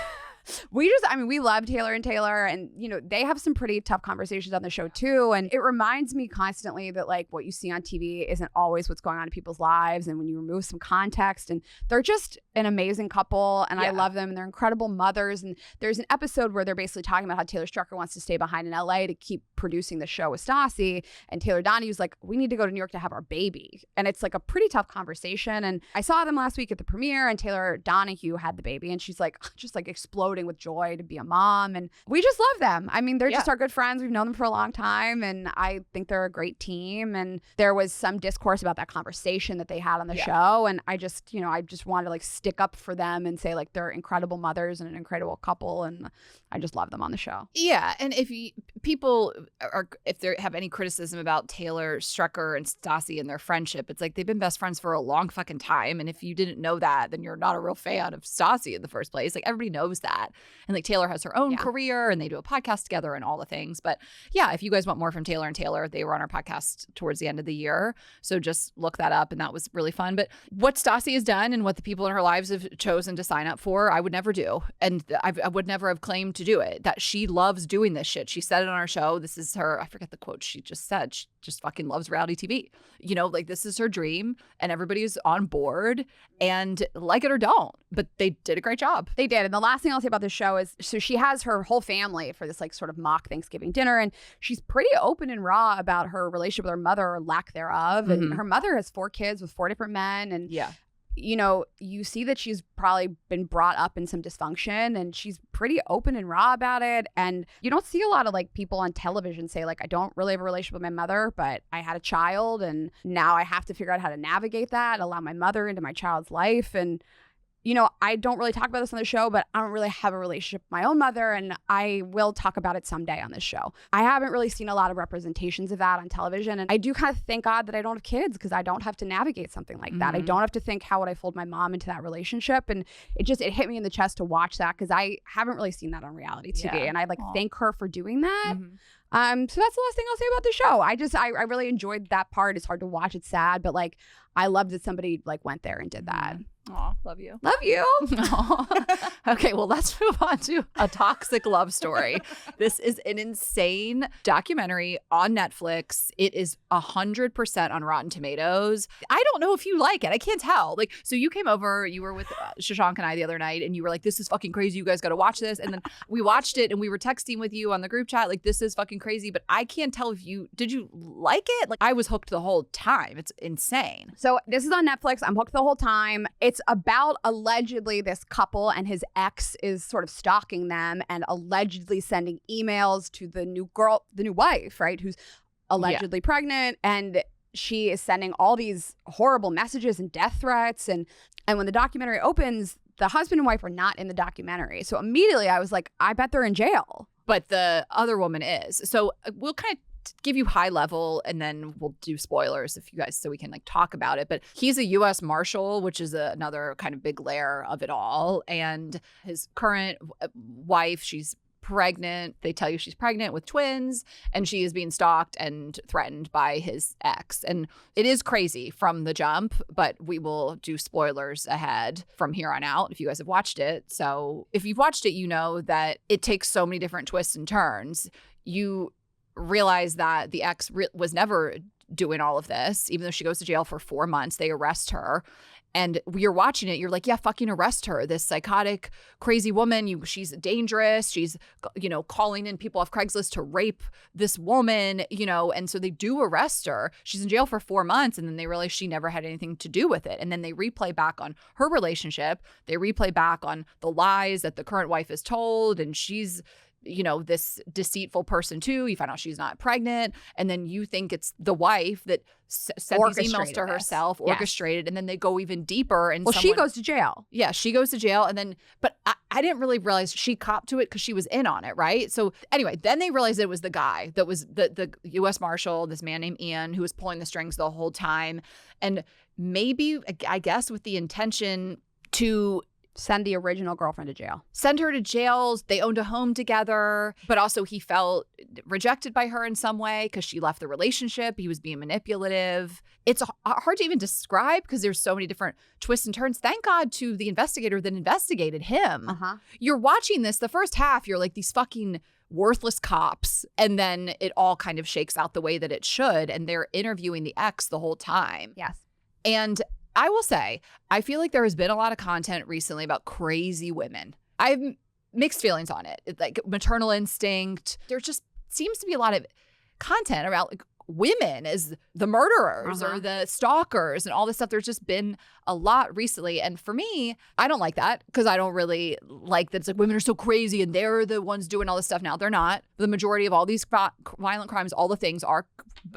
We love Taylor and Taylor, and you know, they have some pretty tough conversations on the show too. And it reminds me constantly that like what you see on TV isn't always what's going on in people's lives. And when you remove some context, and they're just an amazing couple, and I love them, and they're incredible mothers. And there's an episode where they're basically talking about how Taylor Strecker wants to stay behind in LA to keep producing the show with Stassi, and Taylor Donahue's like, we need to go to New York to have our baby. And it's like a pretty tough conversation. And I saw them last week at the premiere, and Taylor Donahue had the baby, and she's like just like exploding with joy to be a mom. And we just love them. I mean, they're just our good friends. We've known them for a long time, and I think they're a great team. And there was some discourse about that conversation that they had on the show, and I just wanted to like stick up for them and say like they're incredible mothers and an incredible couple, and I just love them on the show. Yeah, and if they have any criticism about Taylor Strecker and Stassi and their friendship, it's like they've been best friends for a long fucking time. And if you didn't know that, then you're not a real fan of Stassi in the first place. Like everybody knows that. And like Taylor has her own career, and they do a podcast together and all the things. But yeah, if you guys want more from Taylor and Taylor, they were on our podcast towards the end of the year. So just look that up, and that was really fun. But what Stassi has done and what the people in her lives have chosen to sign up for, I would never do. And I would never have claimed to do it. That she loves doing this shit. She said it on our show. This is her, I forget the quote she just said. She just fucking loves reality TV. You know, like this is her dream, and everybody's on board, and like it or don't. But they did a great job. They did. And the last thing I'll say about this show is, so she has her whole family for this like sort of mock Thanksgiving dinner, and she's pretty open and raw about her relationship with her mother, or lack thereof. And her mother has 4 kids with 4 different men. And you know, you see that she's probably been brought up in some dysfunction, and she's pretty open and raw about it. And you don't see a lot of like people on television say like, I don't really have a relationship with my mother, but I had a child, and now I have to figure out how to navigate that, allow my mother into my child's life. And you know, I don't really talk about this on the show, but I don't really have a relationship with my own mother, and I will talk about it someday on this show. I haven't really seen a lot of representations of that on television, and I do kind of thank God that I don't have kids, because I don't have to navigate something like that. I don't have to think, how would I fold my mom into that relationship? And it hit me in the chest to watch that, because I haven't really seen that on reality TV, and I like thank her for doing that. So that's the last thing I'll say about the show. I really enjoyed that part. It's hard to watch. It's sad, but like I loved that somebody like went there and did that. Aw, love you. Love you. Okay, well, let's move on to a toxic love story. This is an insane documentary on Netflix. It is 100% on Rotten Tomatoes. I don't know if you like it. I can't tell. Like, so you came over, you were with Shashank and I the other night, and you were like, this is fucking crazy. You guys got to watch this. And then we watched it, and we were texting with you on the group chat, like, this is fucking crazy. But I can't tell if did you like it? Like, I was hooked the whole time. It's insane. So this is on Netflix. I'm hooked the whole time. It's it's about allegedly this couple and his ex is sort of stalking them and allegedly sending emails to the new wife, right? Who's allegedly pregnant, and she is sending all these horrible messages and death threats. And when the documentary opens, the husband and wife are not in the documentary. So immediately I was like, I bet they're in jail. But the other woman is. So we'll kind of give you high level and then we'll do spoilers if you guys, so we can like talk about it. But he's a U.S. Marshal, which is another kind of big layer of it all. And his current wife, she's pregnant. They tell you she's pregnant with twins, and she is being stalked and threatened by his ex. And it is crazy from the jump, but we will do spoilers ahead from here on out if you guys have watched it. So if you've watched it, you know that it takes so many different twists and turns. You realize that the ex was never doing all of this, even though she goes to jail for 4 months. They arrest her. And you're watching it, you're like, yeah, fucking arrest her. This psychotic, crazy woman, she's dangerous. She's, calling in people off Craigslist to rape this woman, and so they do arrest her. She's in jail for 4 months, and then they realize she never had anything to do with it. And then they replay back on her relationship. They replay back on the lies that the current wife is told, and she's this deceitful person too. You find out she's not pregnant. And then you think it's the wife that sent these emails to herself, orchestrated. And then they go even deeper. And she goes to jail. Yeah, she goes to jail. And then, but I didn't really realize she copped to it because she was in on it, right? So anyway, then they realized it was the guy that was the U.S. Marshal, this man named Ian, who was pulling the strings the whole time. And maybe, I guess, with the intention to send the original girlfriend to jail. Send her to jail. They owned a home together, but also he felt rejected by her in some way because she left the relationship. He was being manipulative. It's hard to even describe because there's so many different twists and turns. Thank God to the investigator that investigated him. You're watching this, the first half, you're like these fucking worthless cops. And then it all kind of shakes out the way that it should. And they're interviewing the ex the whole time. Yes. And I will say, I feel like there has been a lot of content recently about crazy women. I have mixed feelings on it. It's like maternal instinct. There just seems to be a lot of content about like women as the murderers or the stalkers and all this stuff. There's just been a lot recently. And for me, I don't like that because I don't really like that it's like women are so crazy and they're the ones doing all this stuff now. They're not. The majority of all these violent crimes, all the things are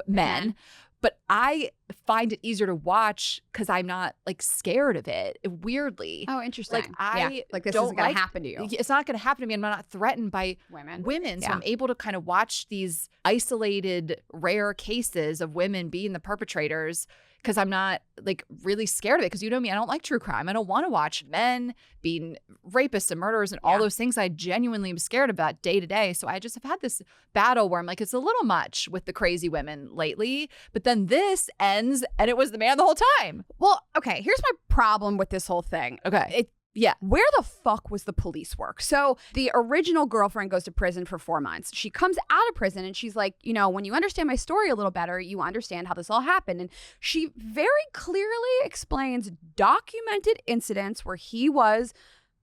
men. But I find it easier to watch because I'm not like scared of it. Weirdly. Oh, interesting. Like this isn't going to happen to you. It's not going to happen to me. I'm not threatened by women. So I'm able to kind of watch these isolated, rare cases of women being the perpetrators because I'm not like really scared of it. Because you know me, I don't like true crime. I don't want to watch men being rapists and murderers and all those things I genuinely am scared about day to day. So I just have had this battle where I'm like, it's a little much with the crazy women lately. But then this ends and it was the man the whole time. Well, okay, here's my problem with this whole thing. Okay. Where the fuck was the police work? So the original girlfriend goes to prison for 4 months. She comes out of prison and she's like, when you understand my story a little better, you understand how this all happened. And she very clearly explains documented incidents where he was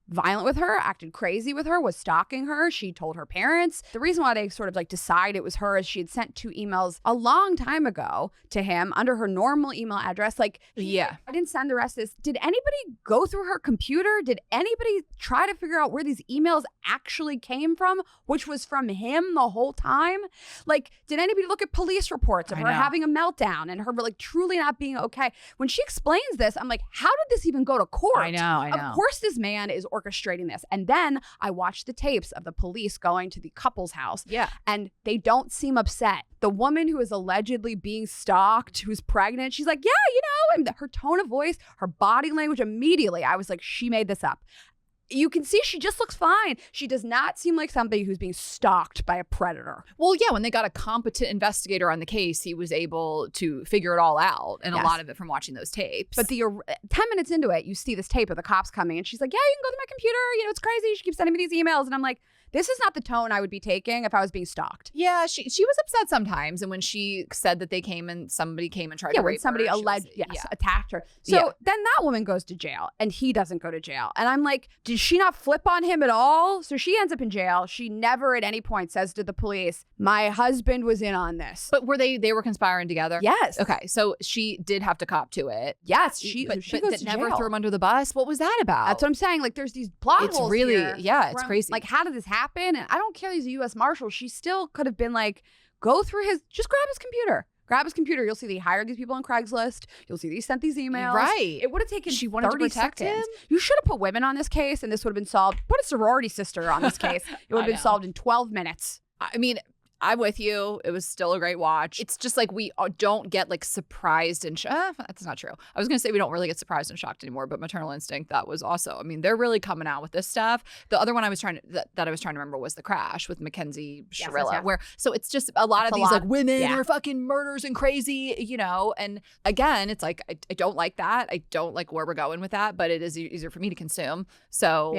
violent with her, acted crazy with her, was stalking her. She told her parents. The reason why they sort of like decide it was her is she had sent 2 emails a long time ago to him under her normal email address. Like, I didn't send the rest of this. Did anybody go through her computer? Did anybody try to figure out where these emails actually came from, which was from him the whole time? Like, did anybody look at police reports of her having a meltdown and her like truly not being okay? When she explains this, I'm like, how did this even go to court? I know. Of course this man is orchestrating this. And then I watched the tapes of the police going to the couple's house. Yeah. And they don't seem upset. The woman who is allegedly being stalked, who's pregnant, she's like, and her tone of voice, her body language, immediately, I was like, she made this up. You can see she just looks fine. She does not seem like somebody who's being stalked by a predator. Well, yeah, when they got a competent investigator on the case, he was able to figure it all out. And a lot of it from watching those tapes. But 10 minutes into it, you see this tape of the cops coming and she's like, yeah, you can go to my computer. It's crazy. She keeps sending me these emails. And I'm like, this is not the tone I would be taking if I was being stalked. Yeah, she was upset sometimes. And when she said that somebody came and tried to rape her. Somebody attacked her. So then that woman goes to jail and he doesn't go to jail. And I'm like, did she not flip on him at all? So she ends up in jail. She never at any point says to the police, my husband was in on this. But were they were conspiring together? Yes. Okay, so she did have to cop to it. Yes, she goes to never jail. threw him under the bus. What was that about? That's what I'm saying. Like, there's these plot It's holes really, here yeah, it's where I'm crazy. like, how did this happen? And I don't care. He's a U.S. Marshal. She still could have been like, go through just grab his computer. Grab his computer. You'll see they hired these people on Craigslist. You'll see they sent these emails. Right. It would have taken She wanted to 30 protect seconds. him? You should have put women on this case and this would have been solved. Put a sorority sister on this case. It would have been solved in 12 minutes. I mean, I'm with you. It was still a great watch. It's just like we don't get like surprised and that's not true. I was going to say we don't really get surprised and shocked anymore, but Maternal Instinct, that was also, I mean, they're really coming out with this stuff. The other one I was trying to, that I was trying to remember was The Crash with Mackenzie Shirilla, yes. where, so it's just a lot of these like women are fucking murders and crazy, you know, and again, it's like, I don't like that. I don't like where we're going with that, but it is easier for me to consume. So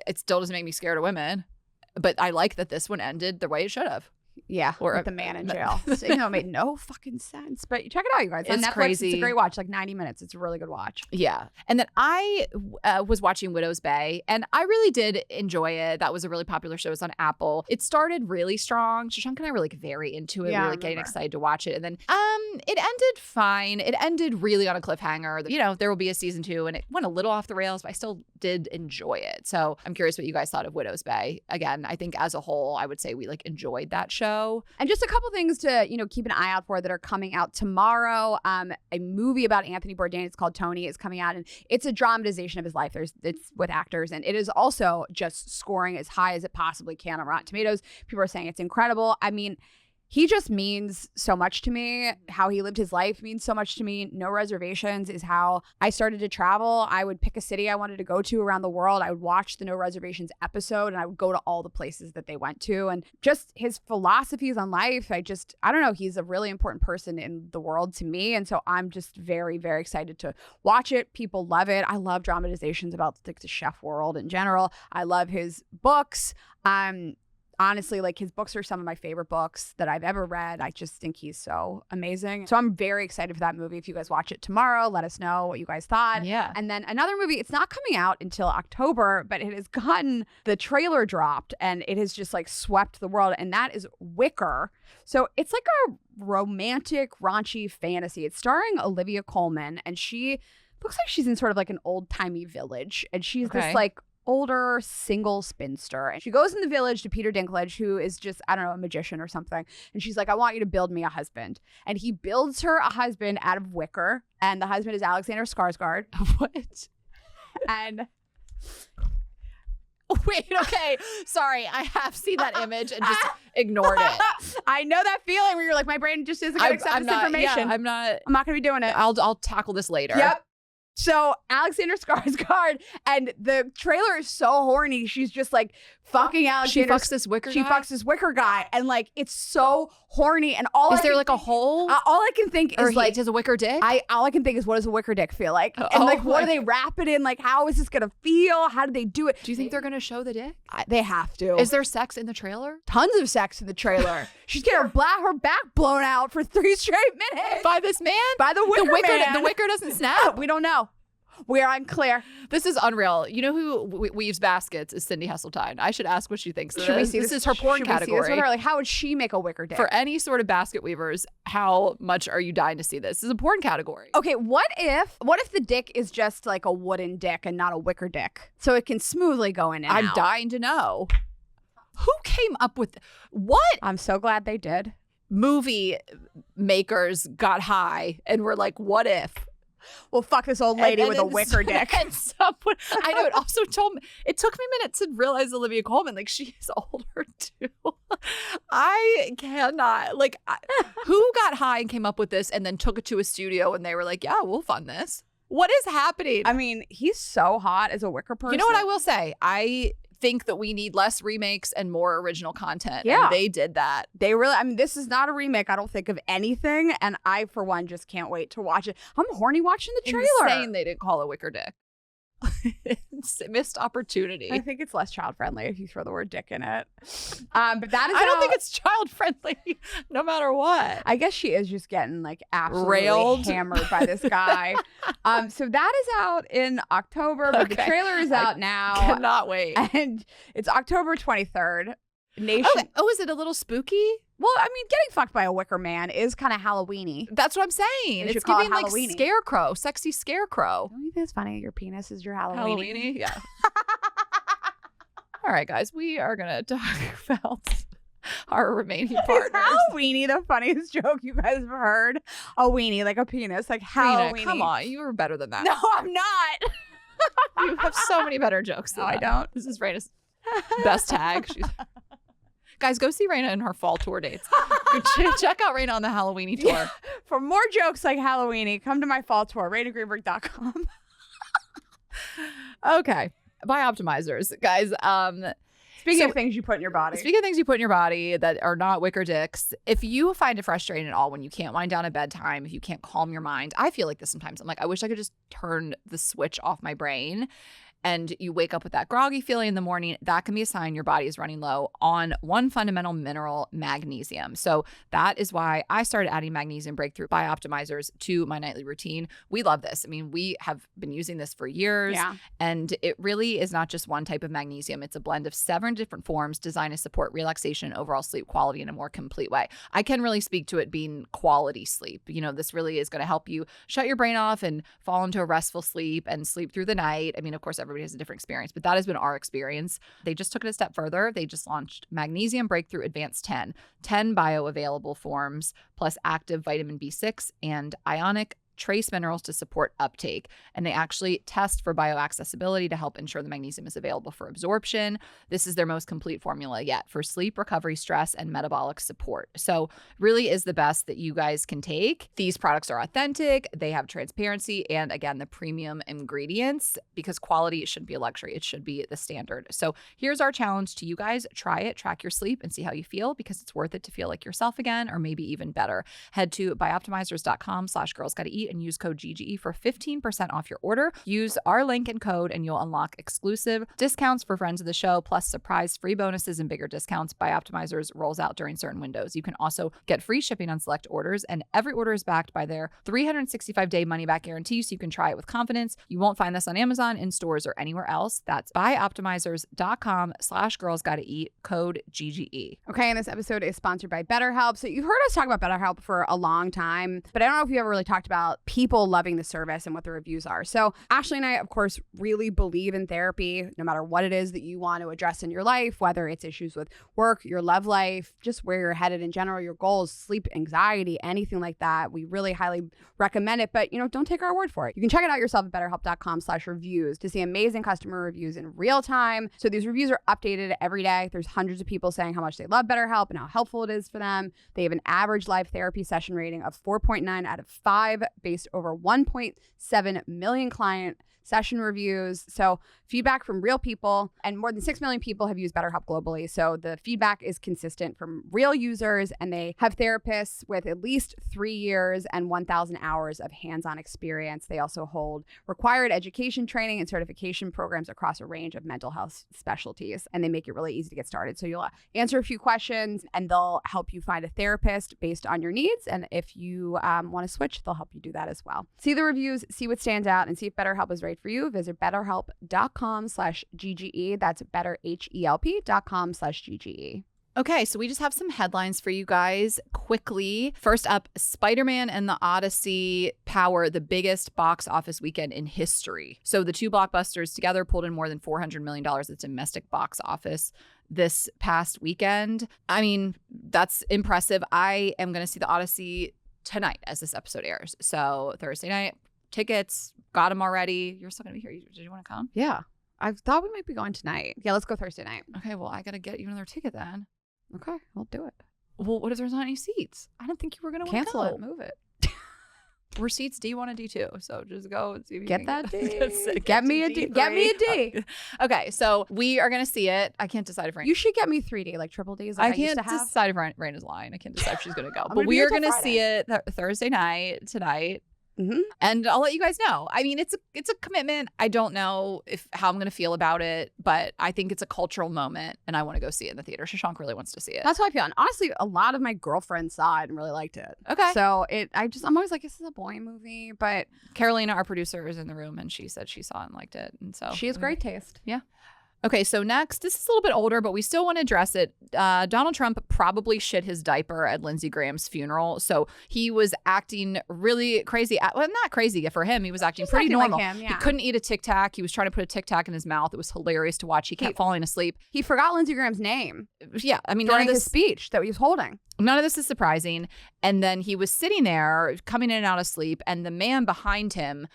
it still doesn't make me scared of women. But I like that this one ended the way it should have. Yeah, or with the man in jail. So, it made no fucking sense. But check it out, you guys. On It's Netflix, crazy. It's a great watch, like 90 minutes. It's a really good watch. Yeah. And then I was watching Widow's Bay, and I really did enjoy it. That was a really popular show. It was on Apple. It started really strong. Shashank and I were like very into it. Yeah, we were like getting excited to watch it. And then it ended fine. It ended really on a cliffhanger. You know, there will be a season 2, and it went a little off the rails, but I still did enjoy it. So I'm curious what you guys thought of Widow's Bay. Again, I think as a whole, I would say we like enjoyed that show. And just a couple things to, keep an eye out for that are coming out tomorrow. A movie about Anthony Bourdain, it's called Tony, is coming out, and it's a dramatization of his life. It's with actors, and it is also just scoring as high as it possibly can on Rotten Tomatoes. People are saying it's incredible. I mean, he just means so much to me. How he lived his life means so much to me. No Reservations is how I started to travel. I would pick a city I wanted to go to around the world. I would watch the No Reservations episode, and I would go to all the places that they went to. And just his philosophies on life, I don't know. He's a really important person in the world to me. And so I'm just very, very excited to watch it. People love it. I love dramatizations about the chef world in general. I love his books. Honestly, like, his books are some of my favorite books that I've ever read. I just think he's so amazing. So I'm very excited for that movie. If you guys watch it tomorrow, let us know what you guys thought. Yeah. And then another movie, it's not coming out until October, but it has gotten the trailer dropped and it has just like swept the world. And that is Wicker. So it's like a romantic, raunchy fantasy. It's starring Olivia Colman, and she looks like she's in sort of like an old-timey village. And she's this like older single spinster, and she goes in the village to Peter Dinklage, who is just, I don't know, a magician or something, and she's like, I want you to build me a husband. And he builds her a husband out of wicker, and the husband is Alexander Skarsgård. What? And wait, okay, sorry, I have seen that image and just ignored it. I know that feeling where you're like, my brain just isn't going to accept this information. Yeah, I'm not going to be doing it. I'll tackle this later. Yep. So Alexander Skarsgård, and the trailer is so horny. She's just like fucking Alexander. She fucks this wicker guy? She fucks this wicker guy. And like, it's so horny. And is there like a hole? All I can think is like, does a wicker dick? All I can think is, what does a wicker dick feel like? And like, what do they wrap it in? Like, how is this going to feel? How do they do it? Do you think they're going to show the dick? They have to. Is there sex in the trailer? Tons of sex in the trailer. She's getting her back blown out for 3 straight minutes. By this man? By the wicker man. The wicker doesn't snap? We don't know. We are unclear. This is unreal. You know who weaves baskets is Cindy Hesseltine. I should ask what she thinks of this. We see this is her porn category. See this with her? Like, how would she make a wicker dick? For any sort of basket weavers, how much are you dying to see this? This is a porn category. Okay, what if the dick is just like a wooden dick and not a wicker dick? So it can smoothly go in and I'm out. dying to know. Who came up with what? I'm so glad they did. Movie makers got high and were like, what if? Well, fuck this old lady with a wicker dick. And someone, I know, it also told me, it took me a minute to realize Olivia Colman, like, she is older too. I cannot, like, who got high and came up with this and then took it to a studio and they were like, yeah, we'll fund this. What is happening? I mean, he's so hot as a wicker person. You know what I will say? I think that we need less remakes and more original content. Yeah. And they did that. They really, I mean, this is not a remake, I don't think, of anything. And I, for one, just can't wait to watch it. I'm horny watching the trailer. Insane they didn't call a wicker dick. It's a missed opportunity. I think it's less child friendly if you throw the word dick in it. But that is I don't think it's child friendly no matter what. I guess she is just getting like absolutely railed, hammered by this guy. So that is out in October, but the trailer is out now. Cannot wait. And it's October 23rd. Oh, is it a little spooky? Well, I mean, getting fucked by a wicker man is kind of Halloween-y. That's what I'm saying. It's giving like scarecrow, sexy scarecrow. Don't you think it's funny? Your penis is your Halloween-y? Halloween-y? Yeah. All right, guys, we are going to talk about our remaining partners. Halloween-y the funniest joke you guys have heard? A weenie, like a penis, like Halloween-y. Come on, you were better than that. No, I'm not. You have so many better jokes than that. I don't. This is Rayna's best tag. Guys, go see Rayna in her fall tour dates. Check out Rayna on the Halloween-y tour. Yeah. For more jokes like Halloween-y, come to my fall tour, RaynaGreenberg.com. Okay. Bioptimizers, guys. Speaking of things you put in your body. Speaking of things you put in your body that are not wicker dicks, if you find it frustrating at all when you can't wind down at bedtime, if you can't calm your mind, I feel like this sometimes. I'm like, I wish I could just turn the switch off my brain. And you wake up with that groggy feeling in the morning, that can be a sign your body is running low on one fundamental mineral, magnesium. So that is why I started adding magnesium breakthrough Bioptimizers to my nightly routine. We love this. I mean, we have been using this for years. Yeah. And it really is not just one type of magnesium. It's a blend of 7 different forms designed to support relaxation and overall sleep quality in a more complete way. I can really speak to it being quality sleep. You know, this really is going to help you shut your brain off and fall into a restful sleep and sleep through the night. I mean, of course, everybody has a different experience, but that has been our experience. They just took it a step further. They just launched Magnesium Breakthrough Advanced 10 bioavailable forms, plus active vitamin B6 and ionic trace minerals to support uptake. And they actually test for bioaccessibility to help ensure the magnesium is available for absorption. This is their most complete formula yet for sleep, recovery, stress, and metabolic support. So really is the best that you guys can take. These products are authentic. They have transparency and, again, the premium ingredients, because quality shouldn't be a luxury. It should be the standard. So here's our challenge to you guys. Try it, track your sleep, and see how you feel, because it's worth it to feel like yourself again, or maybe even better. Head to bioptimizers.com/girlsgottaeat and use code GGE for 15% off your order. Use our link and code and you'll unlock exclusive discounts for friends of the show, plus surprise free bonuses and bigger discounts. Bioptimizers rolls out during certain windows. You can also get free shipping on select orders, and every order is backed by their 365-day money-back guarantee, so you can try it with confidence. You won't find this on Amazon, in stores, or anywhere else. That's bioptimizers.com/girlsgottaeat, code GGE. Okay, and this episode is sponsored by BetterHelp. So you've heard us talk about BetterHelp for a long time, but I don't know if you ever really talked about people loving the service and what the reviews are. So Ashley and I, of course, really believe in therapy, no matter what it is that you want to address in your life, whether it's issues with work, your love life, just where you're headed in general, your goals, sleep, anxiety, anything like that. We really highly recommend it, but don't take our word for it. You can check it out yourself at betterhelp.com/reviews to see amazing customer reviews in real time. So these reviews are updated every day. There's hundreds of people saying how much they love BetterHelp and how helpful it is for them. They have an average live therapy session rating of 4.9 out of 5 based over 1.7 million client session reviews. So feedback from real people, and more than 6 million people have used BetterHelp globally. So the feedback is consistent from real users, and they have therapists with at least 3 years and 1,000 hours of hands-on experience. They also hold required education training and certification programs across a range of mental health specialties, and they make it really easy to get started. So you'll answer a few questions, and they'll help you find a therapist based on your needs. And if you want to switch, they'll help you do that as well. See the reviews, see what stands out, and see if BetterHelp is right for you. Visit betterhelp.com/GGE. That's betterhelp.com/GGE. Okay, so we just have some headlines for you guys quickly. First up, Spider-Man and the Odyssey power the biggest box office weekend in history. So the two blockbusters together pulled in more than $400 million at domestic box office this past weekend. I mean, that's impressive. I am going to see the Odyssey tonight as this episode airs. So Thursday night, tickets, got them already. You're still going to be here. Did you want to come? Yeah. I thought we might be going tonight. Yeah, let's go Thursday night. Okay, well, I got to get you another ticket then. Okay, we'll do it. Well, what if there's not any seats? I didn't think you were going to cancel it. Move it. We're seats D1 and D2, so just go and see if you get can that D. Get me a D. Get me a D. Okay, so we are going to see it. I can't decide if Rayna. You should get me 3D, like triple Ds. Like I can't decide if Rayna's lying. I can't decide if she's going to go. But we are going to see it Thursday night, tonight. And I'll let you guys know. I mean, it's a commitment. I don't know how I'm going to feel about it, but I think it's a cultural moment and I want to go see it in the theater. Shashank really wants to see it. That's how I feel. And honestly, a lot of my girlfriends saw it and really liked it. Okay. So I'm always like, this is a boy movie, but Carolina, our producer, is in the room and she said she saw it and liked it. And so she has great taste. Yeah. Okay, so next, this is a little bit older, but we still want to address it. Donald Trump probably shit his diaper at Lindsey Graham's funeral. So he was acting really crazy. Well, not crazy for him. He was acting pretty normal. Like him, yeah. He couldn't eat a Tic Tac. He was trying to put a Tic Tac in his mouth. It was hilarious to watch. He kept falling asleep. He forgot Lindsey Graham's name. Yeah, I mean, during his speech that he was holding. None of this is surprising. And then he was sitting there, coming in and out of sleep, and the man behind him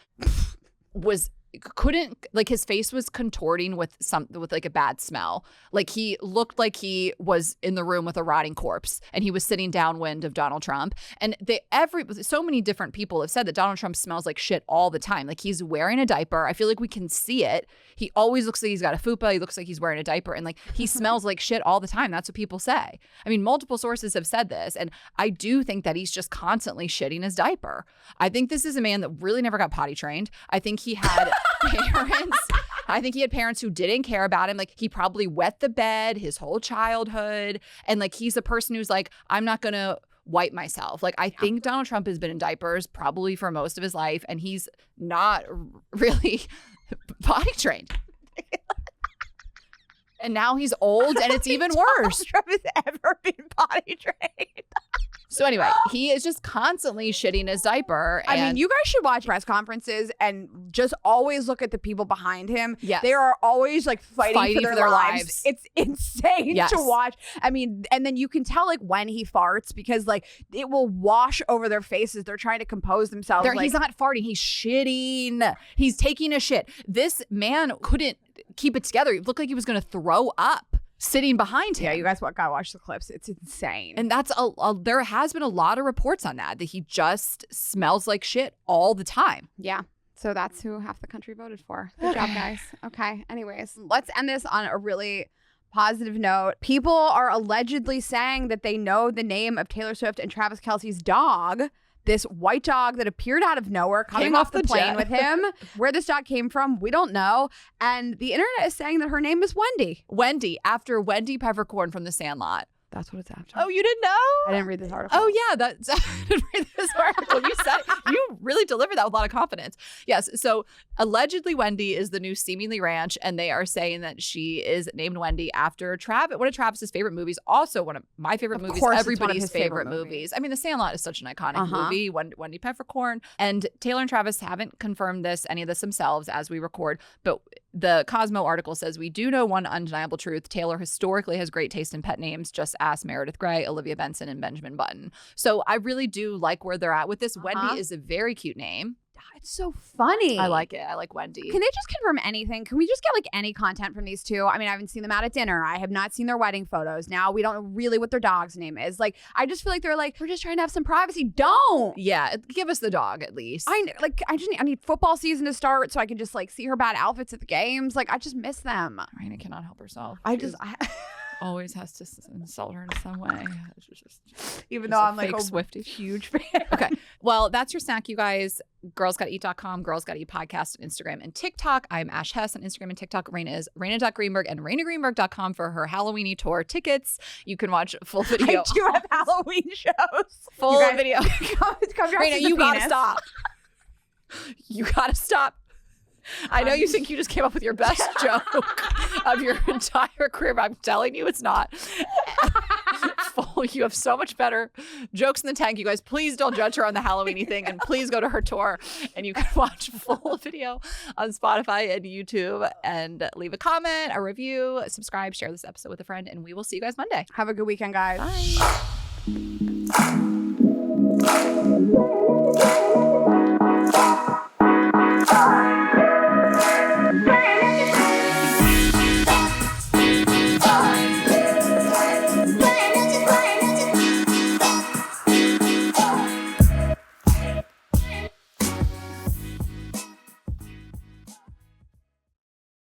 couldn't, like, his face was contorting with like a bad smell. Like, he looked like he was in the room with a rotting corpse and he was sitting downwind of Donald Trump. And so many different people have said that Donald Trump smells like shit all the time. Like, he's wearing a diaper. I feel like we can see it. He always looks like he's got a fupa. He looks like he's wearing a diaper, and like, he smells like shit all the time. That's what people say. I mean, multiple sources have said this, and I do think that he's just constantly shitting his diaper. I think this is a man that really never got potty trained. I think he had parents who didn't care about him. Like, he probably wet the bed his whole childhood. And like, he's a person who's like, I'm not going to wipe myself. Like, I think Donald Trump has been in diapers probably for most of his life, and he's not really potty trained. And now he's old, and it's even worse. Trump has ever been potty trained. So anyway, he is just constantly shitting his diaper. I mean, you guys should watch press conferences and just always look at the people behind him. Yes. They are always like fighting for their lives. It's insane to watch. I mean, and then you can tell like when he farts, because like it will wash over their faces. They're trying to compose themselves. Like, he's not farting. He's shitting. He's taking a shit. This man couldn't keep it together. He looked like he was going to throw up sitting behind him. Yeah, you guys gotta watch the clips. It's insane. And that's there has been a lot of reports on that he just smells like shit all the time. Yeah. So that's who half the country voted for. Good job, guys. Okay. Anyways, let's end this on a really positive note. People are allegedly saying that they know the name of Taylor Swift and Travis Kelce's dog. This white dog that appeared out of nowhere coming off the plane with him. Where this dog came from, we don't know. And the internet is saying that her name is Wendy. Wendy, after Wendy Peppercorn from The Sandlot. That's what it's after. Oh, you didn't know? I didn't read this article. Oh, yeah. I didn't read this article. You really delivered that with a lot of confidence. Yes. So allegedly Wendy is the new Seemingly Ranch, and they are saying that she is named Wendy after one of Travis's favorite movies. Also one of my favorite movies. Everybody's favorite movies. I mean, The Sandlot is such an iconic movie. Wendy Peppercorn. And Taylor and Travis haven't confirmed any of this themselves as we record, but the Cosmo article says, we do know one undeniable truth. Taylor historically has great taste in pet names. Just ask Meredith Grey, Olivia Benson, and Benjamin Button. So I really do like where they're at with this. Wendy is a very cute name. It's so funny. I like it. I like Wendy. Can they just confirm anything? Can we just get like any content from these two? I mean, I haven't seen them out at dinner. I have not seen their wedding photos. Now we don't know really what their dog's name is. Like, I just feel like they're like, we're just trying to have some privacy. Don't. Yeah, give us the dog at least. I need football season to start so I can just like see her bad outfits at the games. Like, I just miss them. Rayna cannot help herself. Always has to insult her in some way. Even though I'm like a Swiftie. huge fan. Okay. Well, that's your snack, you guys. girlsgottaeat.com, Girls Gotta Eat Podcast on Instagram and TikTok. I'm Ash Hess on Instagram and TikTok. Rayna is Rayna.Greenberg and RaynaGreenberg.com for her Halloweeny tour tickets. You can watch full video. I do have Halloween shows. Full video. come Rayna, you gotta stop. You gotta stop. I know you think you just came up with your best joke of your entire career, but I'm telling you it's not. You have so much better jokes in the tank. You guys, please don't judge her on the Halloweeny thing, and please go to her tour, and you can watch full video on Spotify and YouTube, and leave a comment, a review, subscribe, share this episode with a friend, and we will see you guys Monday. Have a good weekend, guys. Bye.